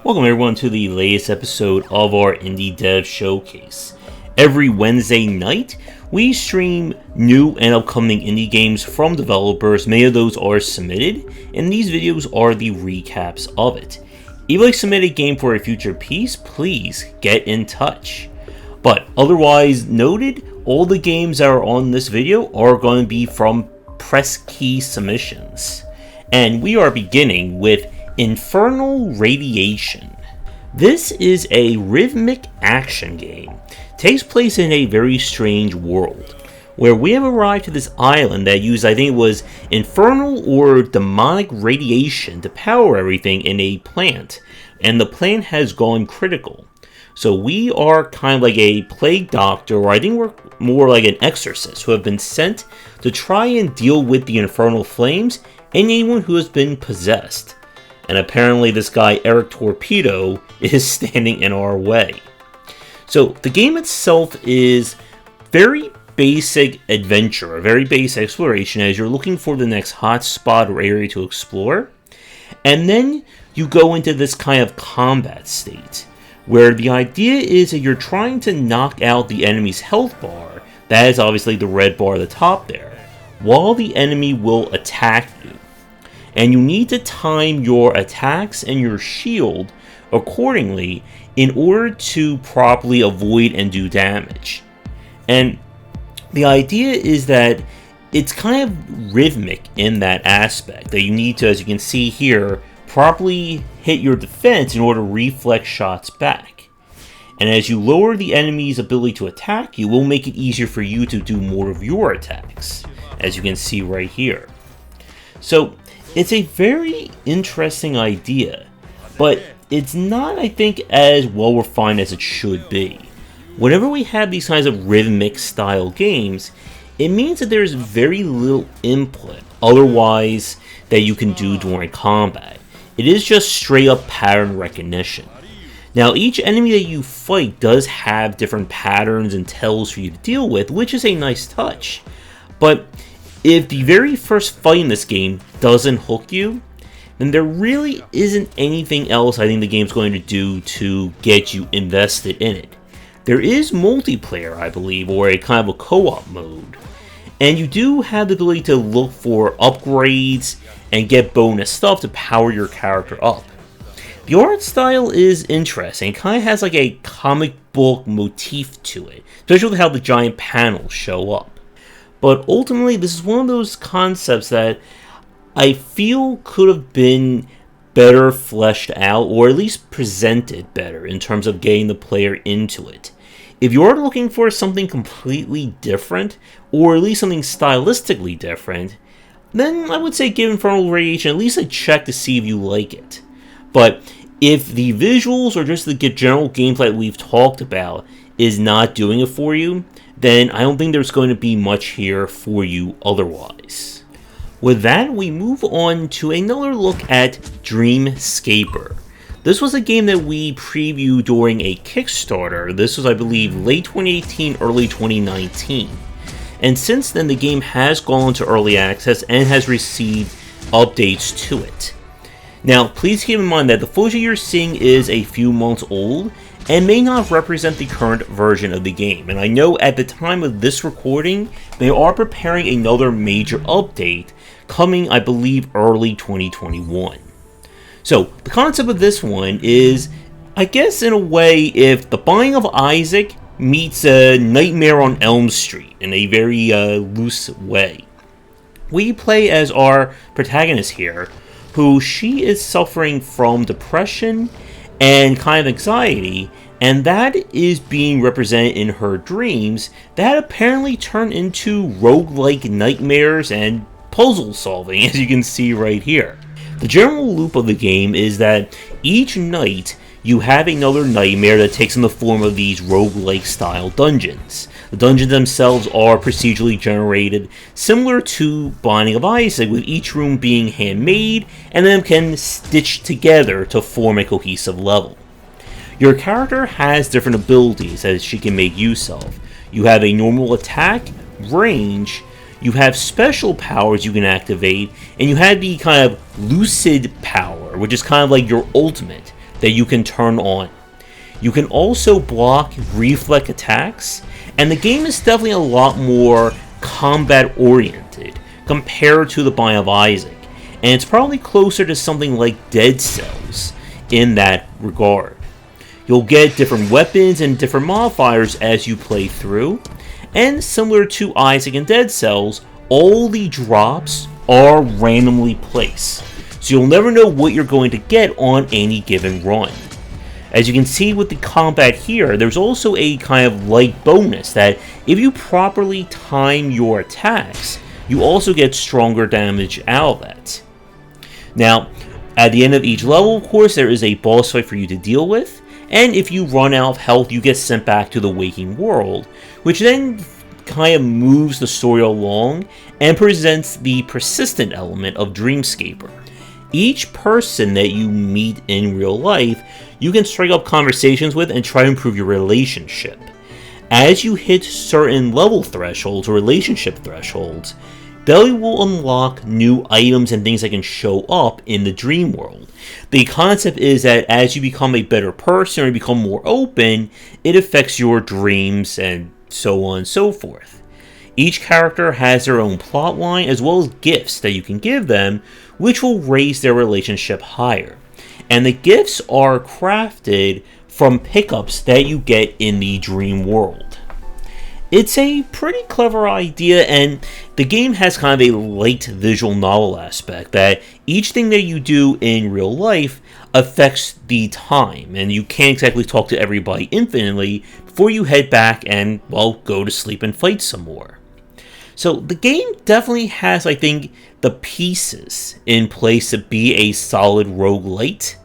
Welcome everyone to the latest episode of our Indie Dev Showcase. Every Wednesday night, we stream new and upcoming indie games from developers. Many of those are submitted, and these videos are the recaps of it. If you'd like to submit a game for a future piece, please get in touch. But otherwise noted, all the games that are on this video are going to be from press key submissions. And we are beginning with Infernal Radiation. This is a rhythmic action game. It takes place in a very strange world, where we have arrived to this island that used, I think it was infernal or demonic radiation to power everything in a plant, and the plant has gone critical. So we are kind of like a plague doctor, or I think we're more like an exorcist, who have been sent to try and deal with the infernal flames and anyone who has been possessed. And apparently this guy, Eric Torpedo, is standing in our way. So the game itself is very basic adventure, a very basic exploration as you're looking for the next hotspot or area to explore. And then you go into this kind of combat state, where the idea is that you're trying to knock out the enemy's health bar, that is obviously the red bar at the top there, while the enemy will attack you. And you need to time your attacks and your shield accordingly in order to properly avoid and do damage. And the idea is that it's kind of rhythmic in that aspect, that you need to, as you can see here, properly hit your defense in order to reflect shots back. And as you lower the enemy's ability to attack you, will make it easier for you to do more of your attacks, as you can see right here. So it's a very interesting idea, but it's not, I think, as well refined as it should be. Whenever we have these kinds of rhythmic style games, it means that there's very little input otherwise that you can do during combat. It is just straight up pattern recognition. Now, each enemy that you fight does have different patterns and tells for you to deal with, which is a nice touch. But if the very first fight in this game doesn't hook you, then there really isn't anything else I think the game's going to do to get you invested in it. There is multiplayer, I believe, or a kind of a co-op mode. And you do have the ability to look for upgrades and get bonus stuff to power your character up. The art style is interesting. It kind of has like a comic book motif to it, especially with how the giant panels show up. But ultimately, this is one of those concepts that I feel could have been better fleshed out, or at least presented better in terms of getting the player into it. If you're looking for something completely different, or at least something stylistically different, then I would say give Infernal Radiation at least a check to see if you like it. But if the visuals or just the general gameplay that we've talked about is not doing it for you, then I don't think there's going to be much here for you otherwise. With that, we move on to another look at Dreamscaper. This was a game that we previewed during a Kickstarter. This was, I believe, late 2018, early 2019. And since then, the game has gone into early access and has received updates to it. Now, please keep in mind that the footage you're seeing is a few months old, and may not represent the current version of the game. And I know at the time of this recording, they are preparing another major update coming, I believe, early 2021. So, the concept of this one is, I guess in a way, if The Binding of Isaac meets a Nightmare on Elm Street in a very loose way. We play as our protagonist here, who she is suffering from depression and kind of anxiety, and that is being represented in her dreams that apparently turn into roguelike nightmares and puzzle solving, as you can see right here. The general loop of the game is that each night you have another nightmare that takes on the form of these roguelike style dungeons. The dungeons themselves are procedurally generated, similar to Binding of Isaac, with each room being handmade and then can stitch together to form a cohesive level. Your character has different abilities that she can make use of. You have a normal attack, range, you have special powers you can activate, and you have the kind of lucid power, which is kind of like your ultimate, that you can turn on. You can also block reflex attacks, and the game is definitely a lot more combat oriented compared to the Bind of Isaac, and it's probably closer to something like Dead Cells in that regard. You'll get different weapons and different modifiers as you play through, and similar to Isaac and Dead Cells, all the drops are randomly placed, so you'll never know what you're going to get on any given run. As you can see with the combat here, there's also a kind of light bonus that if you properly time your attacks, you also get stronger damage out of that. Now, at the end of each level, of course, there is a boss fight for you to deal with, and if you run out of health, you get sent back to the waking world, which then kind of moves the story along and presents the persistent element of Dreamscaper. Each person that you meet in real life, you can strike up conversations with and try to improve your relationship. As you hit certain level thresholds or relationship thresholds, they will unlock new items and things that can show up in the dream world. The concept is that as you become a better person or become more open, it affects your dreams and so on and so forth. Each character has their own plotline as well as gifts that you can give them, which will raise their relationship higher. And the gifts are crafted from pickups that you get in the dream world. It's a pretty clever idea, and the game has kind of a light visual novel aspect that each thing that you do in real life affects the time, and you can't exactly talk to everybody infinitely before you head back and, well, go to sleep and fight some more. So the game definitely has, I think, the pieces in place to be a solid roguelite,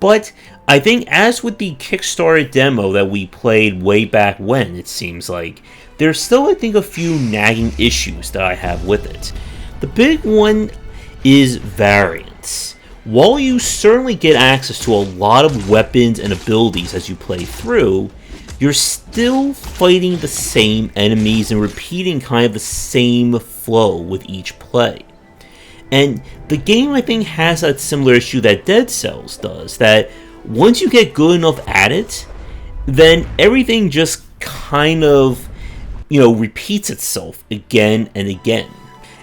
but I think as with the Kickstarter demo that we played way back when, it seems like, there's still, I think, a few nagging issues that I have with it. The big one is variance. While you certainly get access to a lot of weapons and abilities as you play through, you're still fighting the same enemies and repeating kind of the same flow with each play. And the game, I think, has that similar issue that Dead Cells does, that once you get good enough at it, then everything just kind of, repeats itself again and again.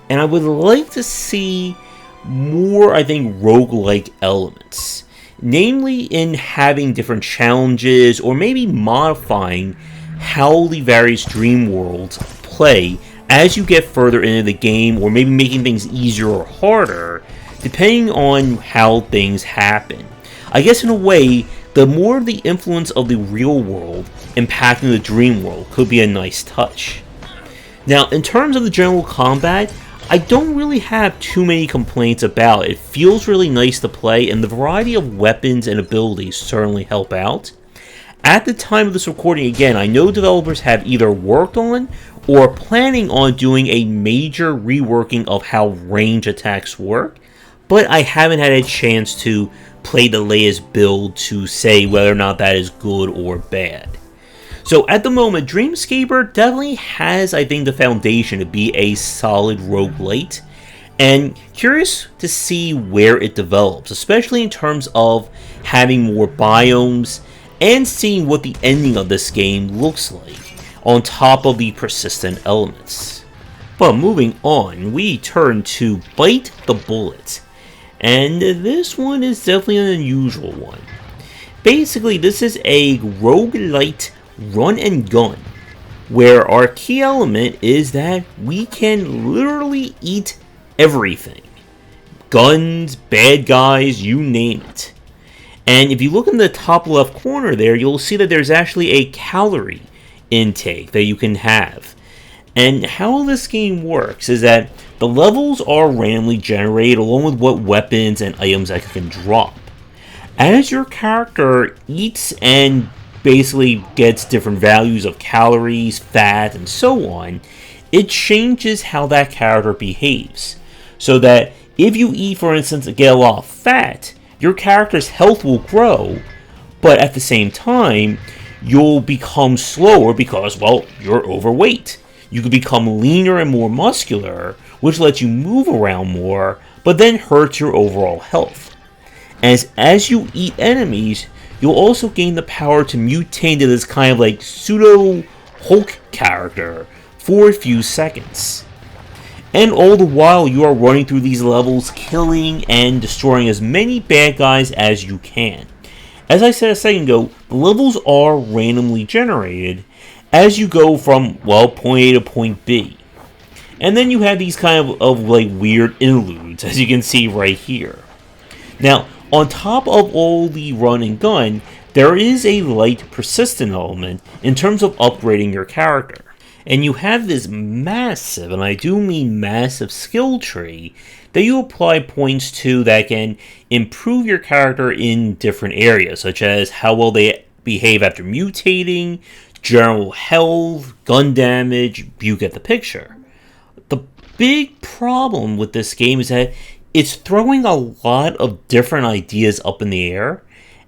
And I would like to see more, I think, roguelike elements. Namely in having different challenges or maybe modifying how the various dream worlds play as you get further into the game, or maybe making things easier or harder depending on how things happen. I guess in a way, the more the influence of the real world impacting the dream world could be a nice touch. Now, in terms of the general combat, I don't really have too many complaints about it. It feels really nice to play, and the variety of weapons and abilities certainly help out. At the time of this recording, again, I know developers have either worked on or are planning on doing a major reworking of how range attacks work, but I haven't had a chance to play the latest build to say whether or not that is good or bad. So at the moment, Dreamscaper definitely has, I think, the foundation to be a solid roguelite, and curious to see where it develops, especially in terms of having more biomes and seeing what the ending of this game looks like, on top of the persistent elements. But moving on, we turn to Bite the Bullet, and this one is definitely an unusual one. Basically, this is a roguelite run and gun, where our key element is that we can literally eat everything. Guns, bad guys, you name it. And if you look in the top left corner there, you'll see that there's actually a calorie intake that you can have. And how this game works is that the levels are randomly generated along with what weapons and items that can drop. As your character eats and basically gets different values of calories, fat, and so on, it changes how that character behaves. So that if you eat, for instance, and get a lot of fat, your character's health will grow, but at the same time, you'll become slower because, well, you're overweight. You can become leaner and more muscular, which lets you move around more, but then hurts your overall health. As you eat enemies, you'll also gain the power to mutate into this kind of like pseudo Hulk character for a few seconds. And all the while you are running through these levels, killing and destroying as many bad guys as you can. As I said a second ago, the levels are randomly generated as you go from, well, point A to point B. And then you have these kind of like weird interludes, as you can see right here. Now, on top of all the run and gun, there is a light persistent element in terms of upgrading your character. And you have this massive, and I do mean massive, skill tree that you apply points to that can improve your character in different areas, such as how well they behave after mutating, general health, gun damage, you get the picture. The big problem with this game is that it's throwing a lot of different ideas up in the air,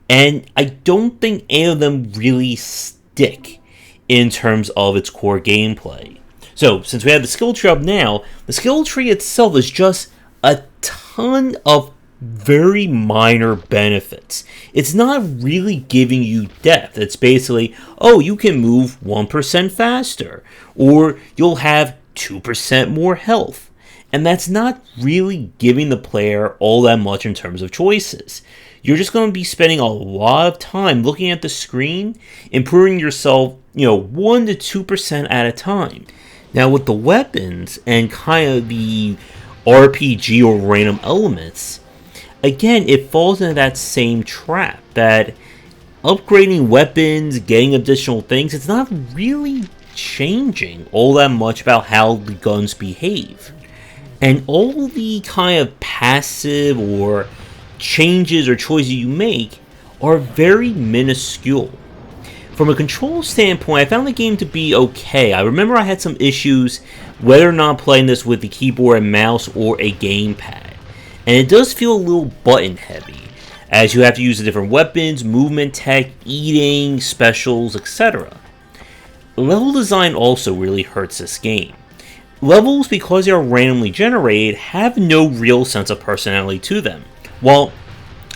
and I don't think any of them really stick in terms of its core gameplay. So, since we have the skill tree up now, the skill tree itself is just a ton of very minor benefits. It's not really giving you depth. It's basically, oh, you can move 1% faster, or you'll have 2% more health. And that's not really giving the player all that much in terms of choices. You're just going to be spending a lot of time looking at the screen, improving yourself, 1 to 2% at a time. Now, with the weapons and kind of the RPG or random elements, again, it falls into that same trap that upgrading weapons, getting additional things, it's not really changing all that much about how the guns behave. And all the kind of passive or changes or choices you make are very minuscule. From a control standpoint, I found the game to be okay. I remember I had some issues whether or not playing this with the keyboard and mouse or a gamepad. And it does feel a little button heavy, as you have to use the different weapons, movement tech, eating, specials, etc. Level design also really hurts this game. Levels, because they are randomly generated, have no real sense of personality to them. While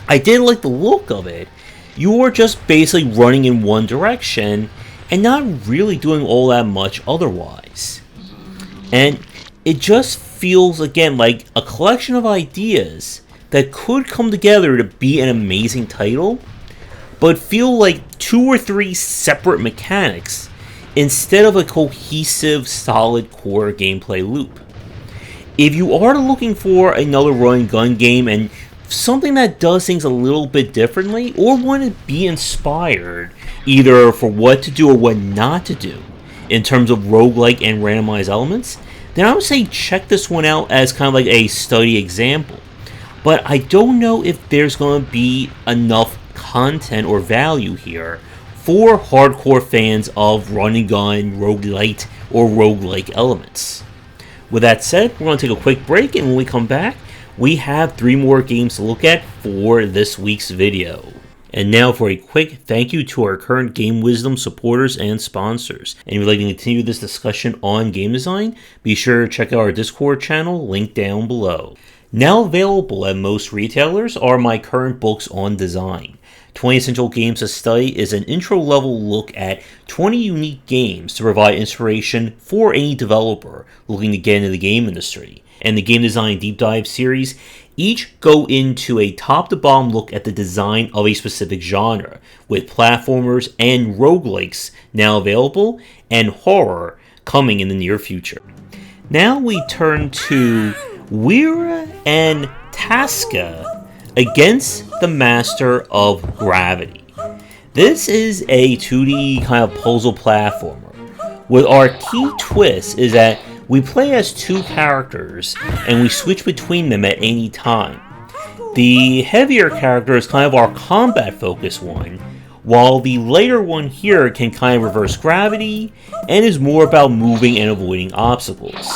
I did like the look of it, you are just basically running in one direction and not really doing all that much otherwise. And it just feels, again, like a collection of ideas that could come together to be an amazing title, but feel like 2 or 3 separate mechanics instead of a cohesive, solid core gameplay loop. If you are looking for another run and gun game and something that does things a little bit differently, or want to be inspired either for what to do or what not to do in terms of roguelike and randomized elements, then I would say check this one out as kind of like a study example. But I don't know if there's going to be enough content or value here for hardcore fans of run and gun, roguelite, or roguelike elements. With that said, we're going to take a quick break, and when we come back, we have 3 more games to look at for this week's video. And now for a quick thank you to our current Game Wisdom supporters and sponsors. And if you'd like to continue this discussion on game design, be sure to check out our Discord channel, linked down below. Now available at most retailers are my current books on design. 20 Essential Games to Study is an intro-level look at 20 unique games to provide inspiration for any developer looking to get into the game industry. And the Game Design Deep Dive series each go into a top-to-bottom look at the design of a specific genre, with platformers and roguelikes now available, and horror coming in the near future. Now we turn to Wira and Taska against the Master of Gravity. This is a 2D kind of puzzle platformer, with our key twist is that we play as 2 characters, and we switch between them at any time. The heavier character is kind of our combat-focused one, while the lighter one here can kind of reverse gravity, and is more about moving and avoiding obstacles.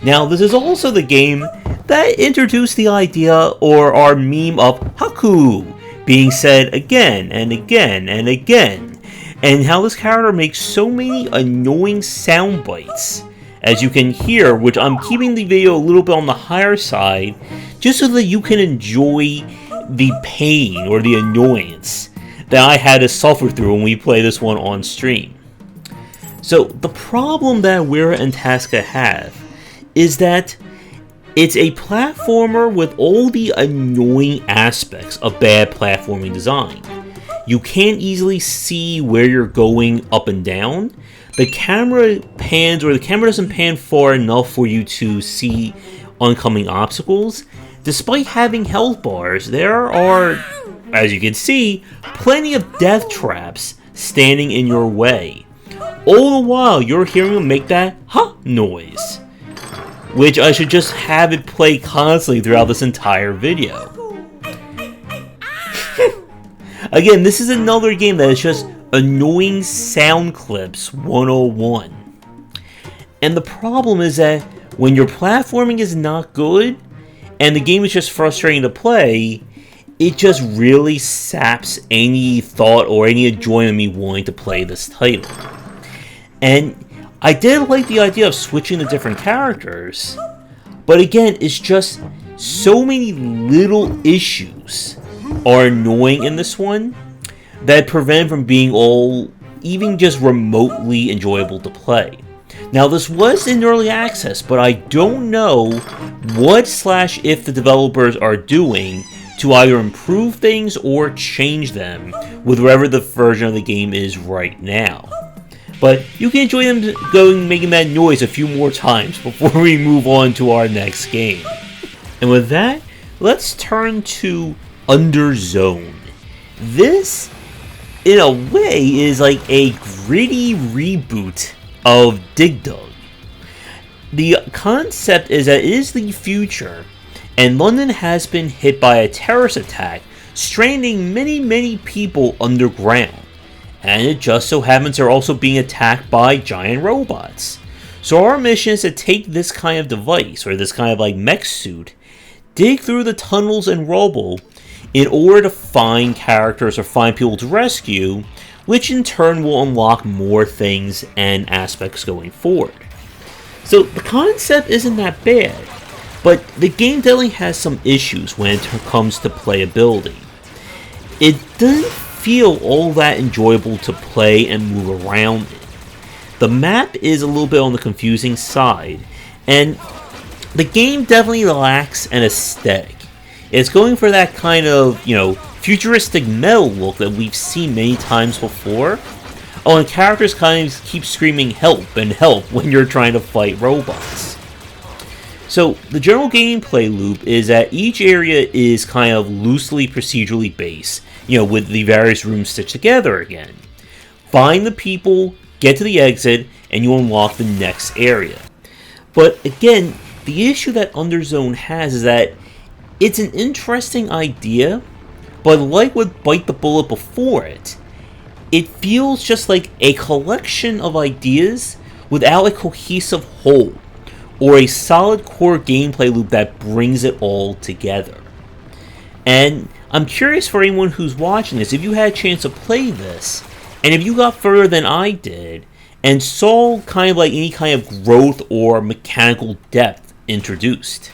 Now, this is also the game that introduced the idea, or our meme of Haku being said again and again and again, and how this character makes so many annoying sound bites. As you can hear, which I'm keeping the video a little bit on the higher side, just so that you can enjoy the pain or the annoyance that I had to suffer through when we play this one on stream. So the problem that Wira and Taska have is that it's a platformer with all the annoying aspects of bad platforming design. You can't easily see where you're going up and down. The camera pans, or the camera doesn't pan far enough for you to see oncoming obstacles. Despite having health bars, there are, as you can see, plenty of death traps standing in your way. All the while, you're hearing them make that "huh" noise, which I should just have it play constantly throughout this entire video. Again, this is another game that is just annoying sound clips 101. And the problem is that when your platforming is not good, and the game is just frustrating to play, it just really saps any thought or any enjoyment of me wanting to play this title. And I did like the idea of switching to different characters, but again, it's just so many little issues are annoying in this one that prevent it from being all even just remotely enjoyable to play. Now, this was in early access, but I don't know what/if the developers are doing to either improve things or change them with whatever the version of the game is right now. But you can enjoy them making that noise a few more times before we move on to our next game. And with that, let's turn to Underzone. This, in a way, is like a gritty reboot of Dig Dug. The concept is that it is the future, and London has been hit by a terrorist attack, stranding many people underground. And it just so happens they're also being attacked by giant robots. So our mission is to take this kind of device, or this kind of like mech suit, dig through the tunnels and rubble in order to find characters or find people to rescue, which in turn will unlock more things and aspects going forward. So the concept isn't that bad, but the game definitely has some issues when it comes to playability. It doesn't feel all that enjoyable to play and move around in. The map is a little bit on the confusing side, and the game definitely lacks an aesthetic. It's going for that kind of, futuristic metal look that we've seen many times before. Oh, and characters kind of keep screaming help and help when you're trying to fight robots. So, the general gameplay loop is that each area is kind of loosely procedurally based, with the various rooms stitched together again. Find the people, get to the exit, and you unlock the next area. But again, the issue that Underzone has is that it's an interesting idea, but like with Bite the Bullet before it, it feels just like a collection of ideas without a cohesive whole, or a solid core gameplay loop that brings it all together. And I'm curious for anyone who's watching this, if you had a chance to play this, and if you got further than I did, and saw kind of like any kind of growth or mechanical depth introduced.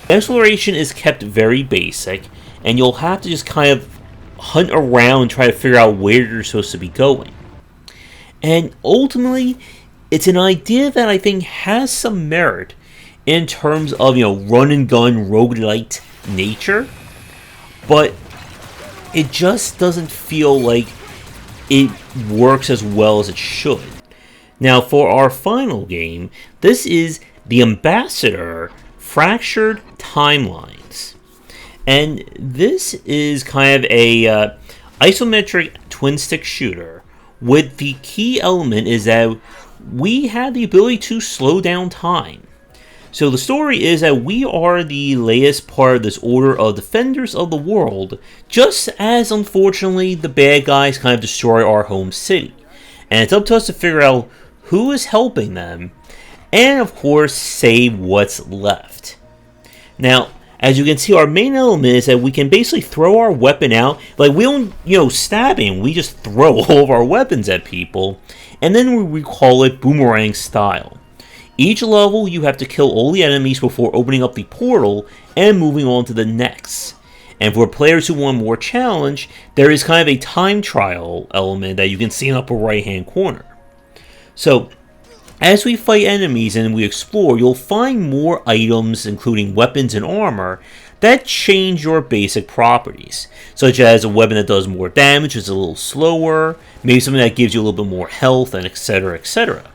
Exploration is kept very basic, and you'll have to just kind of hunt around and try to figure out where you're supposed to be going. And ultimately, it's an idea that I think has some merit in terms of, run and gun roguelite nature, but it just doesn't feel like it works as well as it should. Now, for our final game, this is The Ambassador Fractured Timelines. And this is kind of a isometric twin-stick shooter, with the key element is that we have the ability to slow down time. So the story is that we are the latest part of this order of defenders of the world, just as unfortunately the bad guys kind of destroy our home city. And it's up to us to figure out who is helping them, and of course save what's left. Now, as you can see, our main element is that we can basically throw our weapon out. Like, we don't, stabbing, we just throw all of our weapons at people, and then we call it boomerang style. Each level, you have to kill all the enemies before opening up the portal and moving on to the next. And for players who want more challenge, there is kind of a time trial element that you can see in the upper right hand corner. So, as we fight enemies and we explore, you'll find more items, including weapons and armor, that change your basic properties, such as a weapon that does more damage, is a little slower, maybe something that gives you a little bit more health, and etc, etc.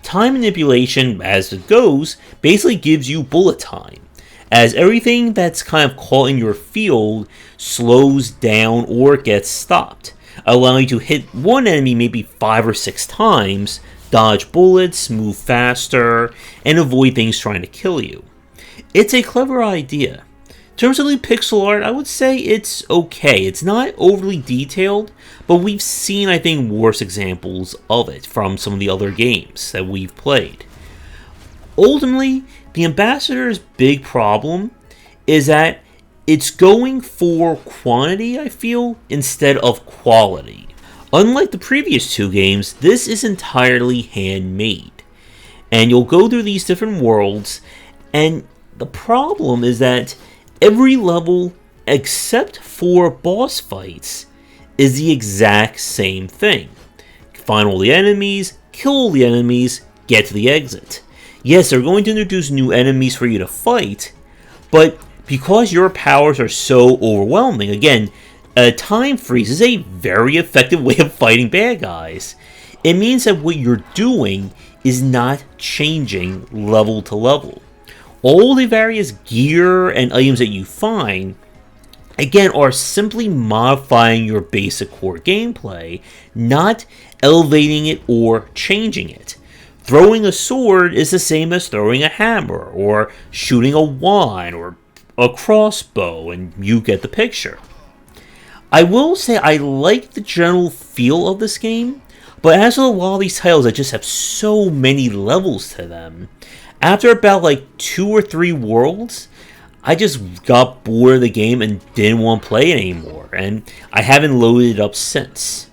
Time manipulation, as it goes, basically gives you bullet time, as everything that's kind of caught in your field slows down or gets stopped, allowing you to hit one enemy maybe 5 or 6 times, dodge bullets, move faster, and avoid things trying to kill you. It's a clever idea. In terms of the pixel art, I would say it's okay. It's not overly detailed, but we've seen, I think, worse examples of it from some of the other games that we've played. Ultimately, the Ambassador's big problem is that it's going for quantity, I feel, instead of quality. Unlike the previous 2 games, this is entirely handmade. And you'll go through these different worlds, and the problem is that every level, except for boss fights, is the exact same thing. Find all the enemies, kill all the enemies, get to the exit. Yes, they're going to introduce new enemies for you to fight, but because your powers are so overwhelming, again, a time freeze is a very effective way of fighting bad guys. It means that what you're doing is not changing level to level. All the various gear and items that you find, again, are simply modifying your basic core gameplay, not elevating it or changing it. Throwing a sword is the same as throwing a hammer, or shooting a wand, or a crossbow, and you get the picture. I will say I like the general feel of this game, but as with a lot of these titles that just have so many levels to them, after about like 2 or 3 worlds, I just got bored of the game and didn't want to play it anymore, and I haven't loaded it up since.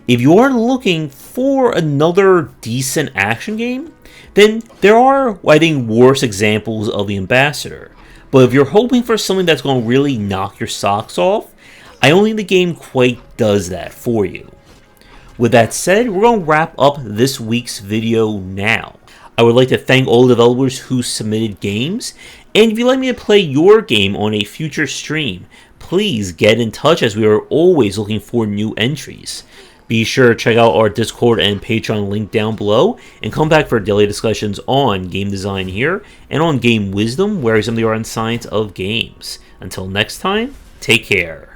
If you are looking for another decent action game, then there are, I think, worse examples of the Ambassador. But if you're hoping for something that's going to really knock your socks off, I don't think the game quite does that for you. With that said, we're going to wrap up this week's video now. I would like to thank all the developers who submitted games, and if you'd like me to play your game on a future stream, please get in touch, as we are always looking for new entries. Be sure to check out our Discord and Patreon link down below, and come back for daily discussions on game design here, and on game wisdom, where some of the art and science of games. Until next time, take care.